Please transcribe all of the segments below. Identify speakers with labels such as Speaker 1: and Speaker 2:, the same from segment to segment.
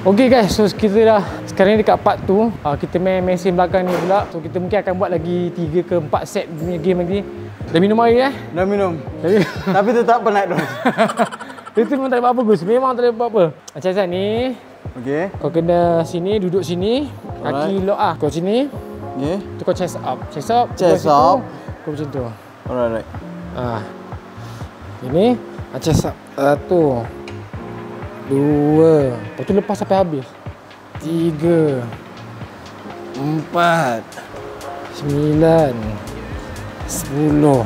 Speaker 1: Okay guys, so kita dah sekarang ni dekat part tu. Kita main mesin belakang ni pula. So kita mungkin akan buat lagi 3 ke 4 set punya game lagi. Dah minum air
Speaker 2: Dah minum. Tapi tetap penat tu.
Speaker 1: Itu memang tak ada apa-apa Gus. Memang tak ada apa-apa. Macam Zat ni.
Speaker 2: Okay.
Speaker 1: Kau kena sini, duduk sini. Kaki lock Kau sini.
Speaker 2: Okay.
Speaker 1: Tu kau chest up. Chest up.
Speaker 2: Chest up.
Speaker 1: Kau macam tu.
Speaker 2: Alright.
Speaker 1: Ini chest up. 1 2. Lepas tu lepas sampai habis. 3 4 9 10.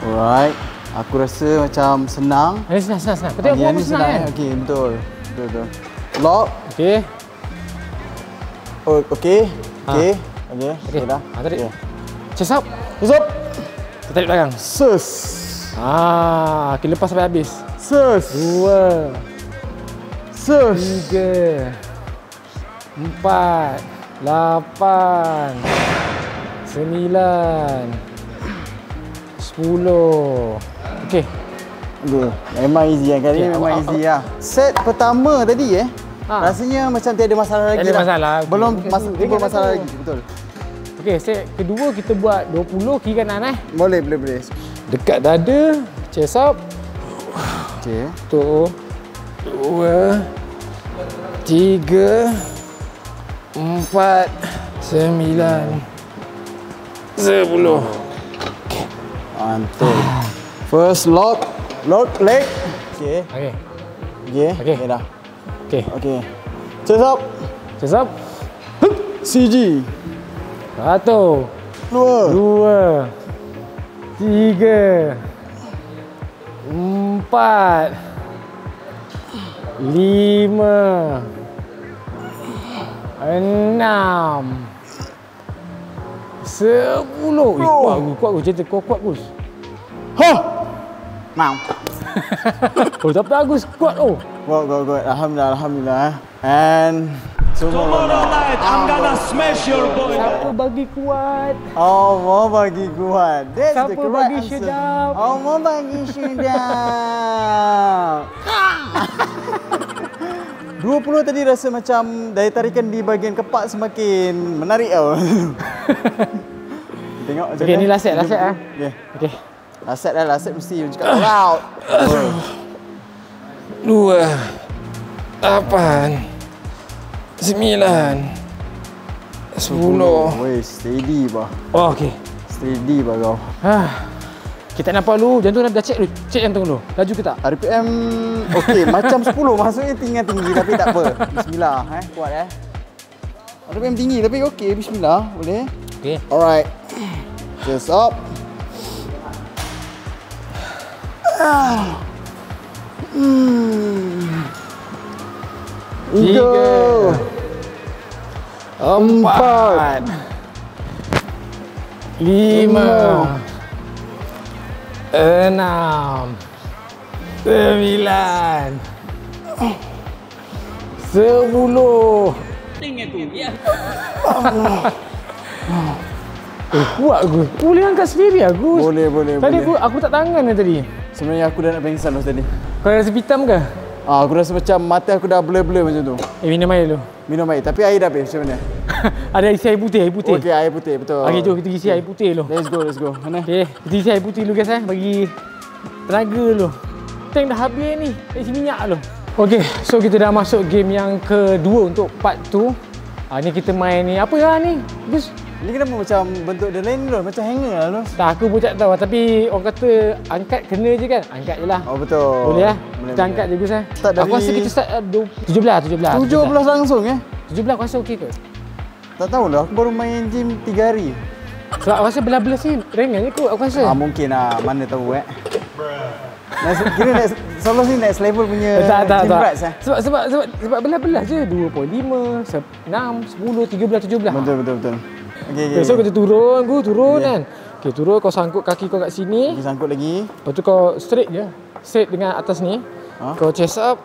Speaker 2: Alright. Aku rasa macam senang.
Speaker 1: Senang. Kau tengok buat senang kan?
Speaker 2: Okey, betul. Lock.
Speaker 1: Okey.
Speaker 2: Okey. Okey, dah.
Speaker 1: Tarik.
Speaker 2: Okay.
Speaker 1: Chest up.
Speaker 2: Chest up.
Speaker 1: Kita tarik belakang.
Speaker 2: Sus.
Speaker 1: Okay, lepas sampai habis.
Speaker 2: Sus.
Speaker 1: 2
Speaker 2: Sus.
Speaker 1: 3 4 8 9 10. Okey.
Speaker 2: Memang easy kan kali ni, memang easy lah. Set pertama tadi rasanya macam tiada masalah lagi.
Speaker 1: Ada masalah.
Speaker 2: Belum timbul masalah lagi, betul.
Speaker 1: Okey, set kedua kita buat 20 kiri kanan
Speaker 2: Boleh.
Speaker 1: Dekat dada, chest up.
Speaker 2: Okey.
Speaker 1: 1 2 3 4 9 10.
Speaker 2: Mantul. First lock leg. Okey. Dah. Okey. Chest up. CG.
Speaker 1: 1
Speaker 2: 2
Speaker 1: 3 4 5 6 10. Kuat Gus. Cerita kau kuat Gus.
Speaker 2: Mau.
Speaker 1: Tapi Agus kuat
Speaker 2: Good. Alhamdulillah. And tomorrow night
Speaker 3: I'm gonna smash your boy.
Speaker 1: Siapa bagi kuat?
Speaker 2: Allah bagi kuat. That's
Speaker 1: Siapa
Speaker 2: the correct
Speaker 1: bagi
Speaker 2: answer.
Speaker 1: sedap?
Speaker 2: Allah bagi sedap. 20 tadi rasa macam daya tarikan di bahagian kepak semakin menarik tau. Tengok macam
Speaker 1: Okey, ni last set
Speaker 2: Okey. Last set mesti cakap loud.
Speaker 1: 2 8 9 10.
Speaker 2: Weh, steady bah.
Speaker 1: Okey.
Speaker 2: Steady bah kau.
Speaker 1: Kita nampak dulu, jantung dah cek dulu. Cek jantung dulu. Laju ke tak?
Speaker 2: RPM okey, macam 10 maksudnya tinggi tapi tak apa. Bismillah kuat RPM tinggi tapi okey, bismillah, boleh.
Speaker 1: Okey.
Speaker 2: Alright. Chest up. 3 4
Speaker 1: 5 6 9 10. Kuat Agus. Boleh angkat sendiri Agus.
Speaker 2: Boleh.
Speaker 1: Tadi aku tak tangan tadi.
Speaker 2: Sebenarnya aku dah nak pengsan tadi.
Speaker 1: Kau rasa hitam ke?
Speaker 2: Aku rasa macam mata aku dah blur-blur macam tu.
Speaker 1: Minum air dulu.
Speaker 2: Minum air. Tapi air dah habis macam mana?
Speaker 1: Ada isi air putih.
Speaker 2: Okey, air putih, betul.
Speaker 1: Okey, jom kita isi air putih dulu.
Speaker 2: Let's go. Mana?
Speaker 1: Okey, kita isi air putih dulu guys bagi tenaga dulu. Tank dah habis ni. Isi minyak dulu. Okey, so kita dah masuk game yang kedua untuk part 2. Ni kita main ni. Apa lah ni? Gus.
Speaker 2: Ni kenapa macam bentuk dia lain tu? Macam hanger lah tu.
Speaker 1: Tak, aku pun tak tahu. Tapi orang kata angkat kena je kan? Angkat je lah.
Speaker 2: Oh, betul.
Speaker 1: Boleh lah.
Speaker 2: Boleh,
Speaker 1: Kita angkat je Gus
Speaker 2: Start dari...
Speaker 1: Aku rasa kita start 17
Speaker 2: langsung
Speaker 1: 17 aku rasa okey ke?
Speaker 2: Tak tahulah, aku baru main gym 3 hari.
Speaker 1: Sebab aku rasa belah-belah sini ringan je kot aku rasa.
Speaker 2: Mungkin lah, mana tahu Kira Solos ni next level punya
Speaker 1: tak.
Speaker 2: gym rats
Speaker 1: Sebab belah-belah je 2.5, 6, 10, 13, 17.
Speaker 2: Betul.
Speaker 1: Okay, so kita turun kan. Okay, turun kau sangkut kaki kau kat sini.
Speaker 2: Sangkut lagi.
Speaker 1: Lepas tu kau straight je. Straight dengan atas ni. Kau chest up.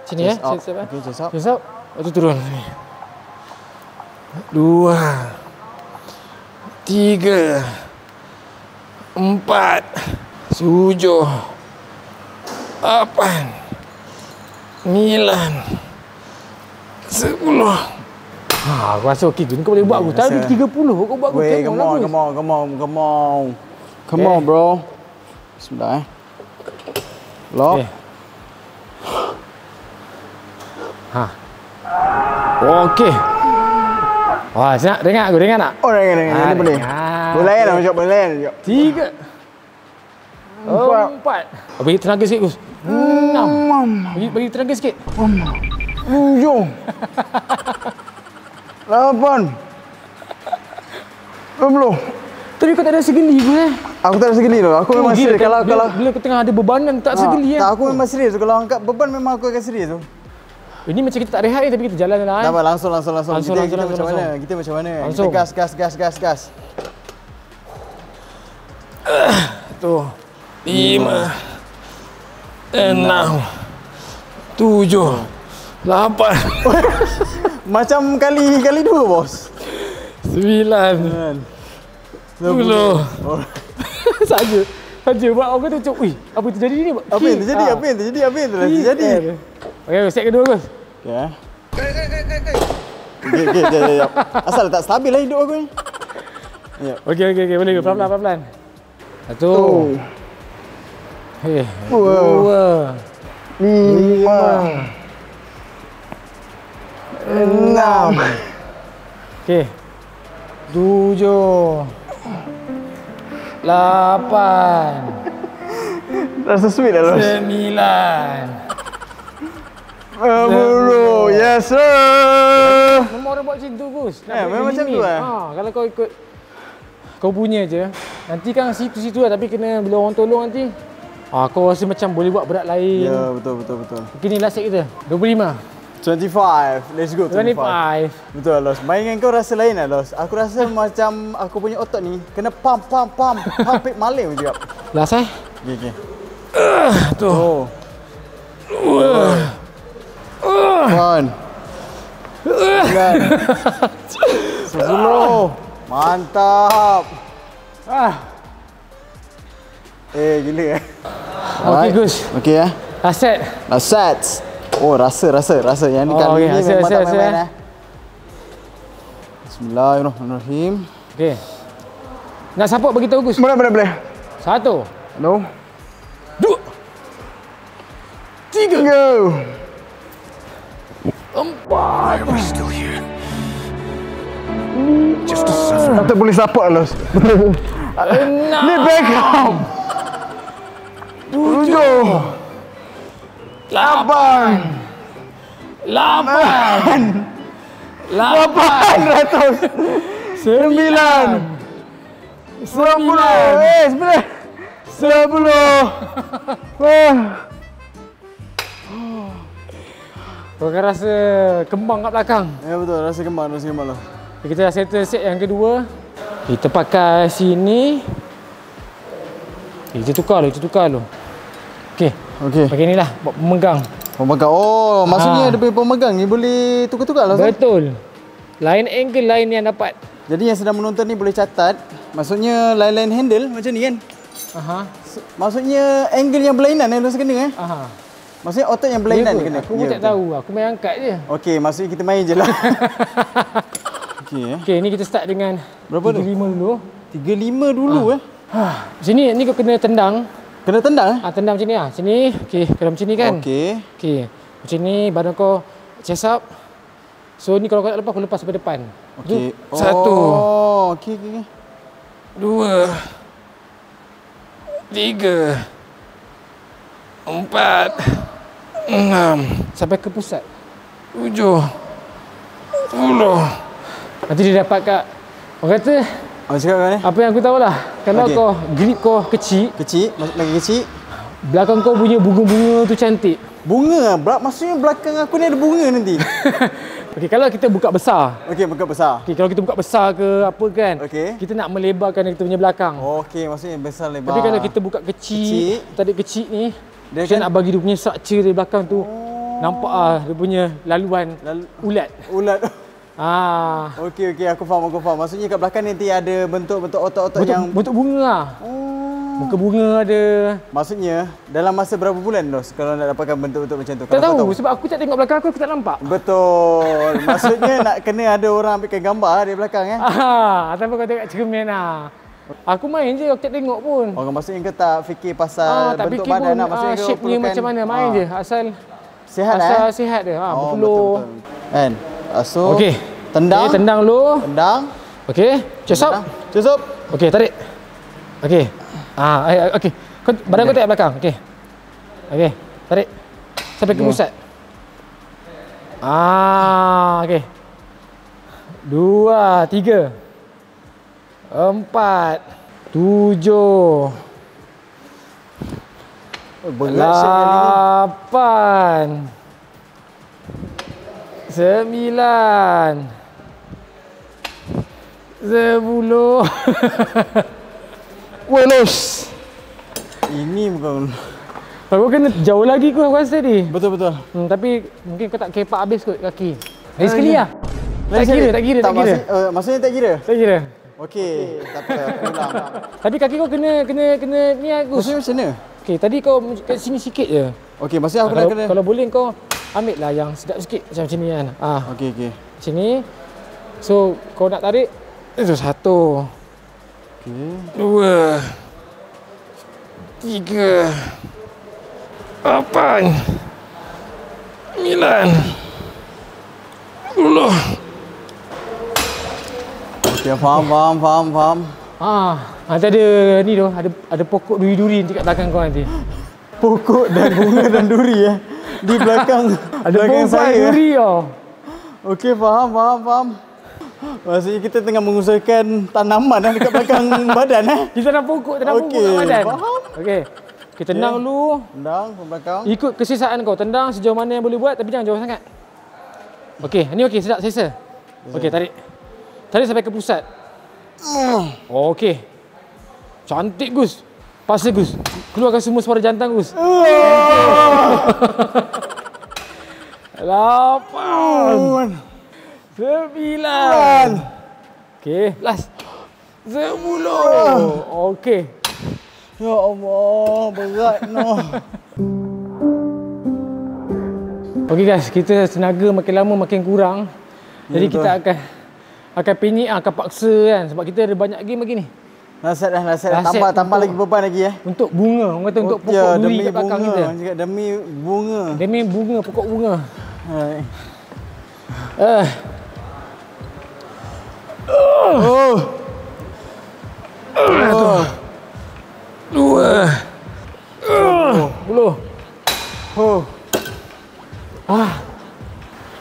Speaker 1: Sini chest up.
Speaker 2: Okay, chest up.
Speaker 1: Chest up. Lepas tu turun. 2 3 4 7 8 9 10. Aku rasa okey tu. Kau boleh buat aku. Tadi 30 kau buat aku
Speaker 2: Wait,
Speaker 1: tengok
Speaker 2: come on,
Speaker 1: lah.
Speaker 2: come on, bro. Bismillah Lock.
Speaker 1: Okay. Okey. Wah, senang dengar aku, dengar tak?
Speaker 2: Oh, dengar. Ini boleh. Boleh lah, macam boleh.
Speaker 1: 3 4. Bagi tenaga sikit, Gus. 6. Bagi tenaga sikit.
Speaker 2: 7 8 10.
Speaker 1: Tapi kau tak ada segeli pun
Speaker 2: Aku tak ada segeli tu. Aku memang serius kalau
Speaker 1: bila kau tengah ada bebanan tak segeli
Speaker 2: tak, aku memang serius. Kalau angkat beban memang aku akan serius tu.
Speaker 1: Ini macam kita tak rehat ni tapi kita jalan lah.
Speaker 2: Tak apa, langsung. Kita macam mana?
Speaker 1: Kita
Speaker 2: Kita gas.
Speaker 1: Tu. 5 6 7 8
Speaker 2: Macam kali 2, bos.
Speaker 1: 9 10. Saja buat orang kata macam, "Ui, apa terjadi ni?"
Speaker 2: Apa yang terjadi?
Speaker 1: Okey, set kedua, Gus.
Speaker 2: Ya. Okay. Asal tak stabil lah hidup aku ni. Ya.
Speaker 1: Okey, boleh ke? Pelan-pelan. 1 2
Speaker 2: 5 6.
Speaker 1: Okey. 7 8
Speaker 2: Rasa sweet lah, Los.
Speaker 1: 9.
Speaker 2: 10. Yes, sir.
Speaker 1: Memang orang buat macam tu, Gus.
Speaker 2: Memang macam tu lah.
Speaker 1: Kalau kau ikut kau punya je. Nanti kan situ-situ lah tapi kena bila orang tolong nanti. Kau rasa macam boleh buat berat lain.
Speaker 2: Ya, betul.
Speaker 1: Okey, ni last set kita. 25.
Speaker 2: 25. Let's go
Speaker 1: 25.
Speaker 2: Betul, Los. Main dengan kau rasa lain lah, Los. Aku rasa macam aku punya otot ni kena pump it malam juga.
Speaker 1: Last
Speaker 2: Okey.
Speaker 1: Tu.
Speaker 2: 1 10. Mantap. Gila.
Speaker 1: Okey, Gus.
Speaker 2: Okey ya.
Speaker 1: Last set.
Speaker 2: Last sets. Oh, rasa. Yang ni kali ni memang tak main-main. Bismillahirrahmanirrahim.
Speaker 1: Okey. Nak support bagi tahu, Gus.
Speaker 2: Boleh.
Speaker 1: 1
Speaker 2: No.
Speaker 1: 2 3
Speaker 2: Go.
Speaker 1: 4.
Speaker 2: Tak boleh support, Los. Ni backup. 7 8 9
Speaker 1: Kau akan rasa kembang kat belakang.
Speaker 2: Ya betul, rasa kembang lah.
Speaker 1: Kita dah settle set yang kedua. Kita pakai sini. Kita tukar dulu. Okey. Pakai ni lah buat pemegang.
Speaker 2: Oh, maksudnya dia punya pemegang ni boleh tukar-tukar lah.
Speaker 1: Betul. Lain angle lain yang dapat.
Speaker 2: Jadi yang sedang menonton ni boleh catat. Maksudnya lain-lain handle macam ni kan. Maksudnya angle yang berlainan yang harus kena Maksudnya otot yang berlainan kena.
Speaker 1: Aku pun tak tahu. Aku main angkat je.
Speaker 2: Okey, maksudnya kita main je lah.
Speaker 1: Okey, ni kita start dengan
Speaker 2: berapa
Speaker 1: 35 dulu.
Speaker 2: 35 dulu
Speaker 1: Sini ni kau kena tendang.
Speaker 2: Kena tendang
Speaker 1: tendang macam ni lah. Sini. Okey, kalau macam ni kan. Okey. Macam ni badan kau chest up. So ni kalau kau tak lepas, kau lepas sampai depan.
Speaker 2: Okey.
Speaker 1: 1.
Speaker 2: Okey.
Speaker 1: 2 3 4 6 sampai ke pusat. 7 10. Nanti dia dapat kat orang kata apa yang aku tahu lah. Kalau kau grip kau kecil,
Speaker 2: lagi kecil,
Speaker 1: belakang kau punya bunga-bunga tu cantik.
Speaker 2: Bunga? Maksudnya belakang aku ni ada bunga nanti?
Speaker 1: Okey, kalau kita buka besar.
Speaker 2: Buka besar.
Speaker 1: Okey, kalau kita buka besar ke apa kan, kita nak melebarkan kita punya belakang.
Speaker 2: Okey, maksudnya besar lebar.
Speaker 1: Tapi kalau kita buka kecil. Tadi kecil ni, dia nak bagi dia punya structure di belakang tu. Nampak dia punya laluan ulat.
Speaker 2: Okey, aku faham. Maksudnya kat belakang nanti ada bentuk-bentuk otot-otot yang
Speaker 1: bentuk bunga lah. Muka bunga ada.
Speaker 2: Maksudnya dalam masa berapa bulan Dos kalau nak dapatkan bentuk-bentuk macam tu?
Speaker 1: Tak tahu sebab aku tak tengok belakang aku tak nampak.
Speaker 2: Betul. Maksudnya nak kena ada orang ambilkan gambar di belakang
Speaker 1: Ataupun kau tengok cermin Aku main je, aku tak tengok pun.
Speaker 2: Oh, maksudnya kau tak fikir pasal
Speaker 1: tak
Speaker 2: bentuk
Speaker 1: fikir
Speaker 2: badan
Speaker 1: pun,
Speaker 2: maksudnya
Speaker 1: shape ni macam mana, main je asal
Speaker 2: sihat
Speaker 1: sihat dia.
Speaker 2: Betul. Kan? So,
Speaker 1: okey.
Speaker 2: Tendang.
Speaker 1: Okay, tendang lu.
Speaker 2: Tendang.
Speaker 1: Okey, chest up.
Speaker 2: Chest up.
Speaker 1: Okey, tarik. Okey. Okey. Kau badan kau tarik belakang. Okey. Okey, tarik sampai ke pusat. Okey. 2, 3, 4, 7, 8, 9, 10. Welos.
Speaker 2: Ini bukan.
Speaker 1: Aku kena jauh lagi aku rasa ni.
Speaker 2: Betul.
Speaker 1: Tapi mungkin kau tak kepak habis kot kaki. Lagi sekali lah. Tak kira.
Speaker 2: Maksudnya tak kira?
Speaker 1: Tak kira.
Speaker 2: Okey, tak apa, ulang.
Speaker 1: Tapi kaki kau kena ni Agus.
Speaker 2: Maksudnya macam mana?
Speaker 1: Okey, tadi kau kat sini sikit je.
Speaker 2: Okey, maksudnya aku nak kena.
Speaker 1: Kalau boleh kau ambil lah yang sedap sikit macam ni kan.
Speaker 2: Okey.
Speaker 1: Sini. So kau nak tarik itu 1. Okey. 2. 3. 8. 9. 10.
Speaker 2: Okey, faham.
Speaker 1: Nanti ada ni tu, ada pokok duri-duri nanti kat belakang kau nanti.
Speaker 2: Pokok dan bunga dan duri di belakang.
Speaker 1: Ada bonsai duri
Speaker 2: Okey, faham. Maksudnya kita tengah mengusahakan tanaman dekat belakang badan
Speaker 1: Kita tanam pokok kat badan.
Speaker 2: Faham.
Speaker 1: Okey. Kita tendang dulu.
Speaker 2: Tendang ke belakang.
Speaker 1: Ikut kesisaan kau. Tendang sejauh mana yang boleh buat tapi jangan jauh sangat. Okey, ni okey, sedap selesa. Okey, tarik. Tarik sampai ke pusat. Okey. Cantik Gus. Paksa Gus. Keluarkan semua suara jantan Gus. 8. 9. Okey, last. 10. Okey.
Speaker 2: Ya Allah, berat noh.
Speaker 1: Okey guys, kita tenaga makin lama makin kurang. Jadi kita akan penyik, akan paksa kan sebab kita ada banyak game lagi ni.
Speaker 2: Nasihat tambah lagi beban lagi
Speaker 1: Untuk bunga, orang kata untuk pokok duri kat belakang kita.
Speaker 2: Demi bunga.
Speaker 1: Demi bunga, pokok bunga.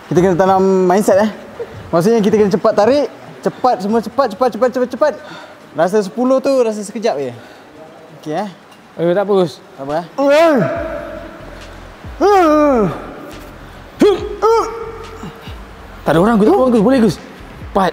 Speaker 2: Kita kena tanam mindset Maksudnya kita kena cepat tarik, semua cepat. Rasa 10 tu rasa sekejap je. Okey
Speaker 1: Tak apa Gus.
Speaker 2: Tak apa
Speaker 1: Tak ada orang Gus, boleh Gus. 4.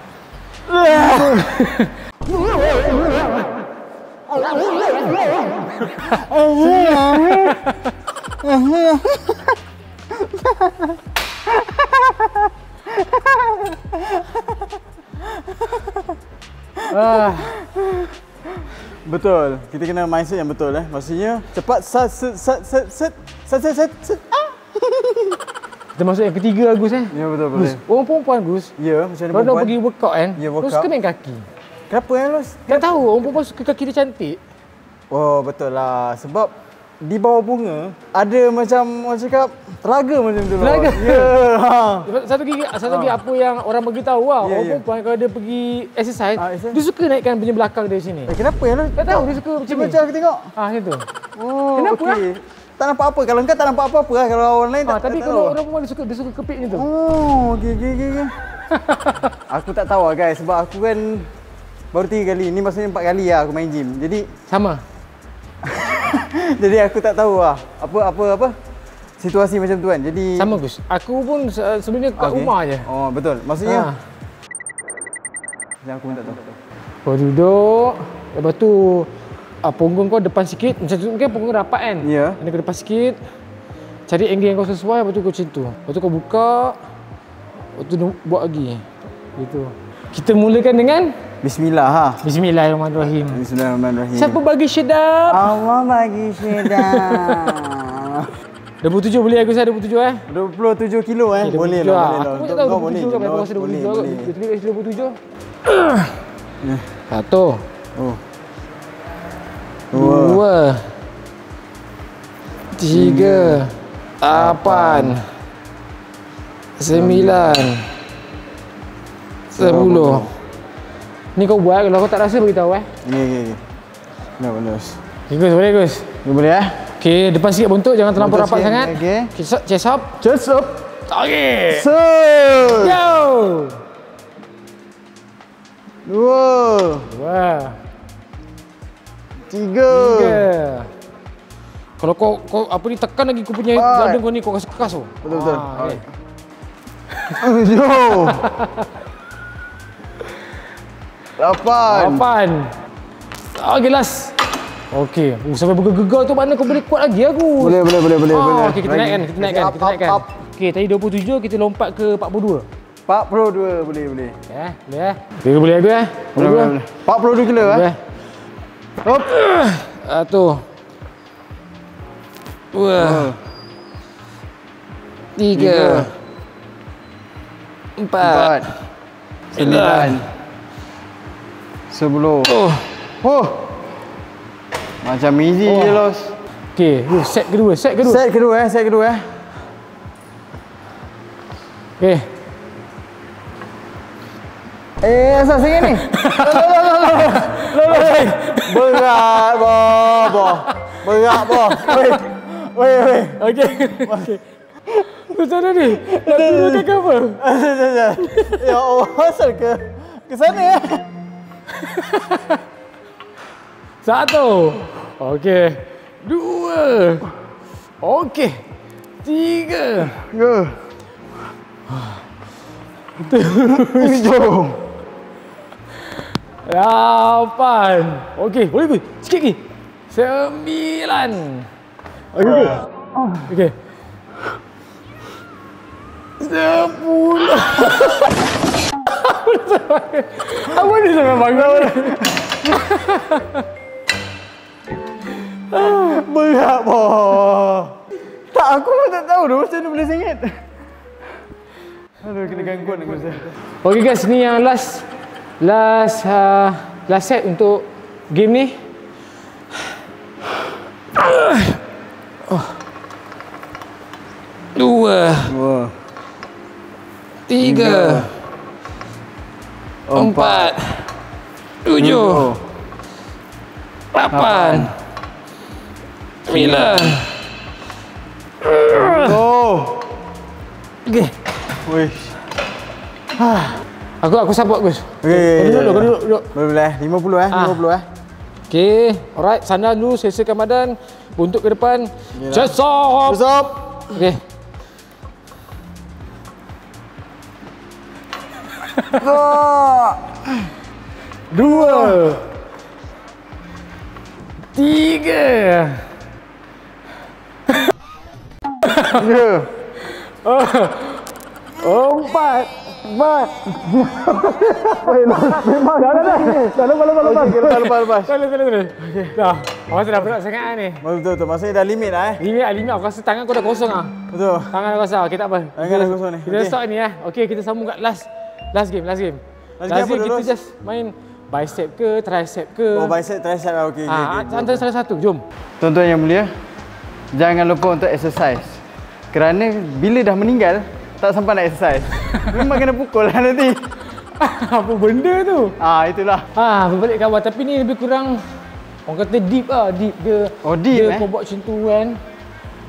Speaker 2: Betul. Kita kena mindset yang betul Maksudnya cepat set.
Speaker 1: Kita masuk yang ketiga Gus
Speaker 2: Ya betul
Speaker 1: Gus, orang perempuan Gus.
Speaker 2: Ya, macam mana
Speaker 1: perempuan? Kalau
Speaker 2: perempuan
Speaker 1: pergi workout kan,
Speaker 2: workout.
Speaker 1: suka main kaki.
Speaker 2: Kenapa Los?
Speaker 1: Tak tahu, orang perempuan suka kaki dia cantik.
Speaker 2: Oh, betul lah. Sebab di bawah bunga ada macam orang cakap telaga macam tu.
Speaker 1: Telaga?
Speaker 2: Ya.
Speaker 1: Satu lagi apa yang orang bagi tahu orang perempuan kalau dia pergi exercise, dia suka naikkan punya belakang dia sini.
Speaker 2: Kenapa ya Los?
Speaker 1: Tak tahu, dia suka macam ni.
Speaker 2: Macam aku tengok.
Speaker 1: Macam tu.
Speaker 2: Oh,
Speaker 1: kenapa
Speaker 2: okay. Tak nampak apa. Kalau engkau tak nampak apa-apa lah. Kalau orang lain tak
Speaker 1: tapi
Speaker 2: tak
Speaker 1: kalau
Speaker 2: tahu.
Speaker 1: orang perempuan dia suka kepit macam tu.
Speaker 2: Oh, okey. Aku tak tahu lah guys sebab aku kan baru 3 kali. Ni maksudnya 4 kali lah aku main gym. Jadi
Speaker 1: sama.
Speaker 2: Jadi aku tak tahu lah apa situasi macam tu kan. Jadi
Speaker 1: sama Gus. Aku pun sebenarnya kat rumah je.
Speaker 2: Oh, betul. Maksudnya yang aku pun tak tahu.
Speaker 1: Kau duduk, lepas tu punggung kau depan sikit, macam tu mungkin punggung rapat kan?
Speaker 2: Ya.
Speaker 1: Kena ke depan sikit. Cari angle yang kau sesuai, lepas tu kau macam tu. Lepas tu kau buka, lepas tu buat lagi. Gitu. Kita mulakan dengan
Speaker 2: Bismillah ha.
Speaker 1: Bismillahirrahmanirrahim.
Speaker 2: Bismillahirrahmanirrahim.
Speaker 1: Siapa bagi sedap?
Speaker 2: Allah bagi sedap.
Speaker 1: 27 boleh Agus 27
Speaker 2: 27 kilo
Speaker 1: Okay,
Speaker 2: boleh
Speaker 1: 27
Speaker 2: lah.
Speaker 1: Aku tak tahu 27 kan, aku rasa 27 kot. Dia tulis 27. Satu.
Speaker 2: Oh.
Speaker 1: Dua. Tiga. 8. 9. 10. Ni kau buat, kalau kau tak rasa beritahu
Speaker 2: Okey. Dah bagus.
Speaker 1: Gus, boleh Gus?
Speaker 2: Boleh
Speaker 1: Okey, depan sikit bentuk, jangan terlampau
Speaker 2: Bentuk
Speaker 1: rapat
Speaker 2: sikit,
Speaker 1: sangat.
Speaker 2: okey.
Speaker 1: Chest up.
Speaker 2: Chest up.
Speaker 1: Okey.
Speaker 2: Go. Dua. 3.
Speaker 1: Kalau kau apa ni tekan lagi kau punya dada kau ni kau kasi kekas tu.
Speaker 2: Betul.
Speaker 1: Okay.
Speaker 2: Yo. 8.
Speaker 1: Okey, last. Okey. Sampai bergegar tu mana kau boleh kuat lagi aku.
Speaker 2: Boleh.
Speaker 1: Okey, kita naikkan.
Speaker 2: Up.
Speaker 1: Okey, tadi 27 kita lompat ke 42.
Speaker 2: 42 boleh.
Speaker 1: Boleh boleh aku
Speaker 2: Boleh. 42 kilo Hop.
Speaker 1: Tu. 2. 3. 4.
Speaker 2: 9. 10. Oh. Macam easy je Los.
Speaker 1: Okey, set kedua.
Speaker 2: Set kedua.
Speaker 1: Okey.
Speaker 2: Asal sangat ni? Berat, boh. Weh.
Speaker 1: Okey. Macam mana ni? Nak turunkan ke apa?
Speaker 2: Ya Allah, asal ke sana ya?
Speaker 1: 1. Okey. 2. Okey. 3.
Speaker 2: 7.
Speaker 1: 8. Okey, boleh ke? Sikit lagi. 9. Okey. 10. Apa ni sampai bangun?
Speaker 2: Berat boh. Tak, aku pun tak tahu dah macam mana boleh sangat. Aduh, kena gangguan aku rasa.
Speaker 1: Okey guys, ni yang last set untuk game ni. Dua. 3. 4. 7. 8. 9. Okey.
Speaker 2: Wish.
Speaker 1: Aku support Gus.
Speaker 2: Okey.
Speaker 1: Kau duduk.
Speaker 2: Boleh 50
Speaker 1: Okey, alright, sandal dulu, sesakan badan, buntut ke depan. Chest up. Okey. Dua. 3. 4. Memang dah. Lepas. Dah. Awak dah berat sangat ni.
Speaker 2: Betul. Maksudnya dah limit lah
Speaker 1: Limit. Aku rasa tangan kau dah kosong ah.
Speaker 2: Betul.
Speaker 1: Tangan dah kosong. Okey, tak apa.
Speaker 2: Tangan dah kosong ni.
Speaker 1: Kita stop ni Okey, kita sambung kat last game. Last game kita just main bicep ke, tricep ke.
Speaker 2: Oh, bicep, tricep lah. Okey.
Speaker 1: Antara salah satu. Jom.
Speaker 2: Tuan-tuan yang mulia, jangan lupa untuk exercise. Kerana bila dah meninggal, tak sampai nak exercise. Memang kena pukul lah nanti.
Speaker 1: Apa benda tu?
Speaker 2: Itulah.
Speaker 1: Berbalik kawan. Tapi ni lebih kurang orang kata deep lah. Deep dia.
Speaker 2: Oh, deep
Speaker 1: dia kau buat macam tu kan.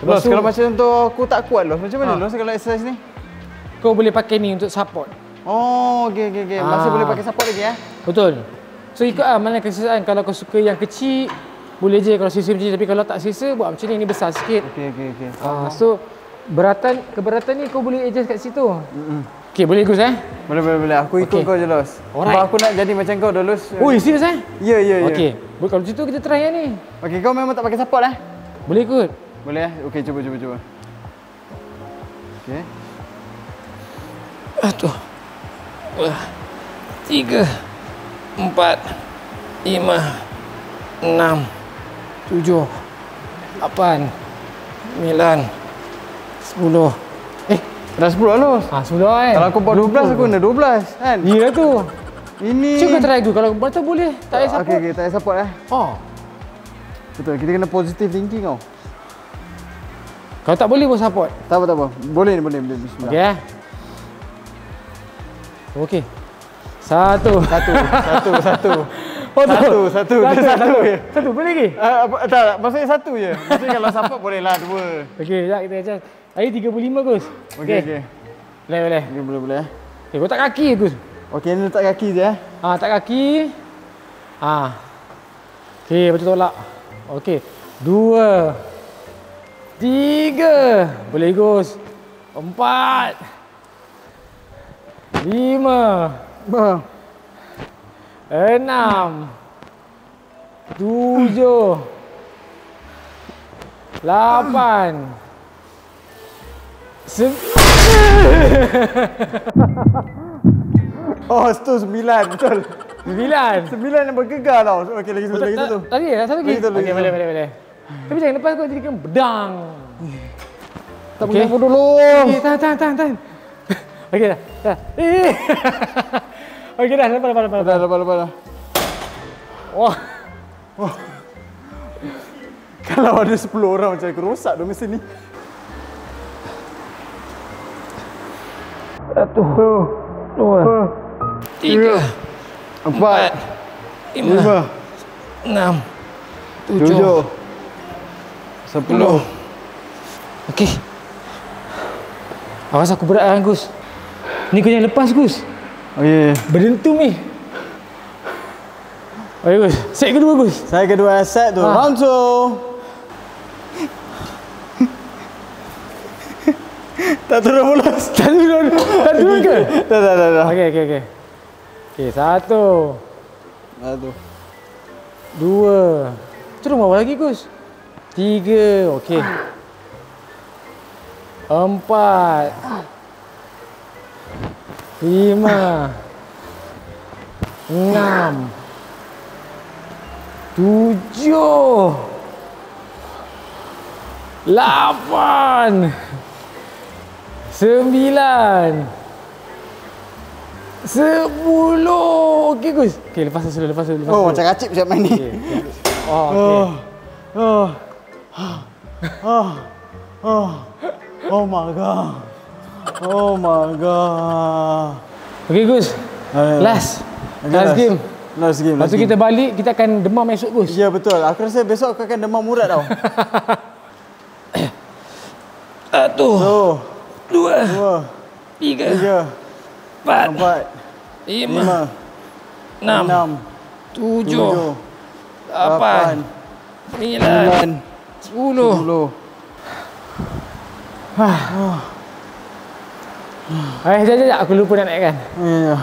Speaker 2: Los, kalau macam tu aku tak kuat Los. Macam mana Los kalau exercise ni?
Speaker 1: Kau boleh pakai ni untuk support.
Speaker 2: Oh, okey. Masih boleh pakai support lagi
Speaker 1: Betul. So ikut mana kesusahan. Kalau kau suka yang kecil, boleh je kalau sisa macam ni. Tapi kalau tak sisa, buat macam ni besar sikit.
Speaker 2: Okey.
Speaker 1: So keberatan ni kau boleh adjust kat situ. Okey, boleh Gus
Speaker 2: Boleh. Aku ikut kau je Los. Sebab aku nak jadi macam kau dah Los.
Speaker 1: Oh, serius
Speaker 2: Ya.
Speaker 1: Okey. Kalau macam tu kita try yang ni.
Speaker 2: Okey, kau memang tak pakai support
Speaker 1: Boleh ikut.
Speaker 2: Boleh Okey, cuba. Okey.
Speaker 1: 1, 2, 3, 4, 4, 5, 6, 7, 8, 9, 10.
Speaker 2: Dah 10 Los.
Speaker 1: 10 kan?
Speaker 2: Kalau aku buat 12 aku kena 12 kan?
Speaker 1: Ya tu.
Speaker 2: Ini
Speaker 1: Cuba try tu. Kalau betul boleh. Tak payah support.
Speaker 2: Okey, tak payah support
Speaker 1: Oh.
Speaker 2: Betul, kita kena positive thinking tau.
Speaker 1: Kalau tak boleh pun support.
Speaker 2: Tak apa. Boleh. Bismillah.
Speaker 1: Okey Okey. Satu. Oh,
Speaker 2: Satu. Dia satu je.
Speaker 1: Satu boleh lagi?
Speaker 2: Tak, maksudnya satu je. Maksudnya kalau support boleh lah 2.
Speaker 1: Okey, sekejap kita macam. Hari 35 Gus.
Speaker 2: Okey.
Speaker 1: Boleh.
Speaker 2: Okey, boleh.
Speaker 1: Okey, kau tak kaki Gus.
Speaker 2: Okey, ni letak kaki je
Speaker 1: Tak kaki. Okey, lepas tu tolak. Okey. 2, 3. Boleh Gus. 4, 5, 6, 7, 8, 9.
Speaker 2: Oh, itu 9, betul.
Speaker 1: 9
Speaker 2: yang bergegar tau. Okey, lagi satu.
Speaker 1: Tadi satu lagi?
Speaker 2: Lagi satu.
Speaker 1: Okey, boleh. Tapi jangan lepas kau jadikan bedang.
Speaker 2: Tak boleh aku dulu.
Speaker 1: Okey, tahan. Okey dah. Okey dah, lepas.
Speaker 2: Lepas.
Speaker 1: Wah.
Speaker 2: Kalau ada 10 orang macam aku rosak dah mesin ni.
Speaker 1: 1, 2, 3, 4, 5, 6, 7,
Speaker 2: 10.
Speaker 1: Okey. Awas aku berat kan Gus. Ni kau jangan lepas Gus.
Speaker 2: Okey.
Speaker 1: Berdentum ni. Okey Gus. Set kedua Gus.
Speaker 2: Saya kedua set tu. Round 2. Tak turun bolos.
Speaker 1: Tak turun ke?
Speaker 2: Tak.
Speaker 1: Okey. Okey, 1, 2. Turun bawah lagi Gus. 3, okey. 4, 5, 6, 7, 8, 9, 10. Okey Gus. Okey, lepas dulu.
Speaker 2: Oh, macam kacip siap main ni.
Speaker 1: Okey.
Speaker 2: Oh my god.
Speaker 1: Okey Gus. Last game. Lepas tu kita balik, kita akan demam esok Gus.
Speaker 2: Ya betul. Aku rasa besok aku akan demam urat tau.
Speaker 1: 1, 2, 3, 4, 5, 6, 7, 8, 9, 10. Sekejap, aku lupa nak naikkan.
Speaker 2: Ya.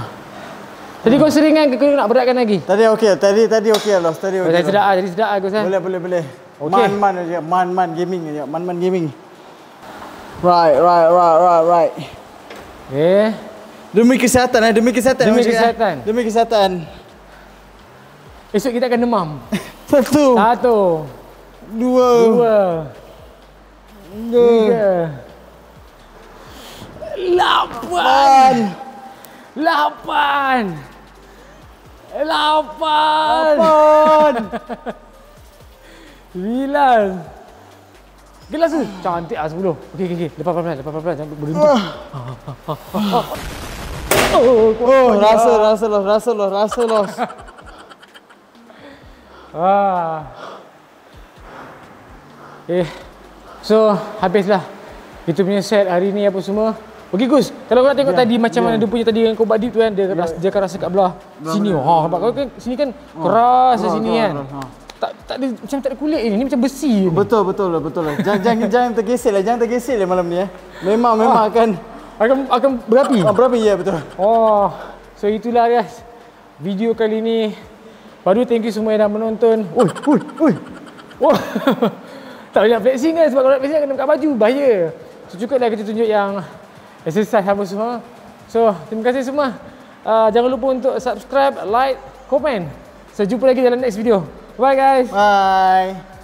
Speaker 1: Tadi kau seringan ke kau nak beratkan lagi?
Speaker 2: Tadi okey, tadi okey lah. Tadi okey.
Speaker 1: Jadi sedap Gus kan?
Speaker 2: Boleh.
Speaker 1: Okey.
Speaker 2: Man gaming je. Man gaming. Right.
Speaker 1: Okey.
Speaker 2: Demi kesihatan.
Speaker 1: Demi kesihatan. Esok kita akan demam.
Speaker 2: 1,
Speaker 1: 2, 3, 8, 9. Gelas tu. Cantik lah 10. Okey. Lepas pelan-pelan. Jangan beruntung.
Speaker 2: Rasa los.
Speaker 1: So, habislah. Itu punya set hari ni apa semua. Okey Gus, kalau kau nak tengok tadi macam mana dia punya tadi yang kau buat deep tu kan, dia akan rasa kat belah sini. Nampak kau kan sini kan keras sini kan. Tak ada macam tak ada kulit ni macam besi ni.
Speaker 2: Betul lah. Jangan tergesel lah malam ni Memang
Speaker 1: akan berapi.
Speaker 2: Berapi ya betul.
Speaker 1: So itulah guys. Video kali ni. Baru thank you semua yang dah menonton. Oi. Wah. Tak banyak flexing kan sebab kalau nak flexing kena buka baju, bahaya. So cukuplah kita tunjuk yang exercise apa semua. So terima kasih semua. Jangan lupa untuk subscribe, like komen. So jumpa lagi dalam next video. Bye guys.
Speaker 2: Bye.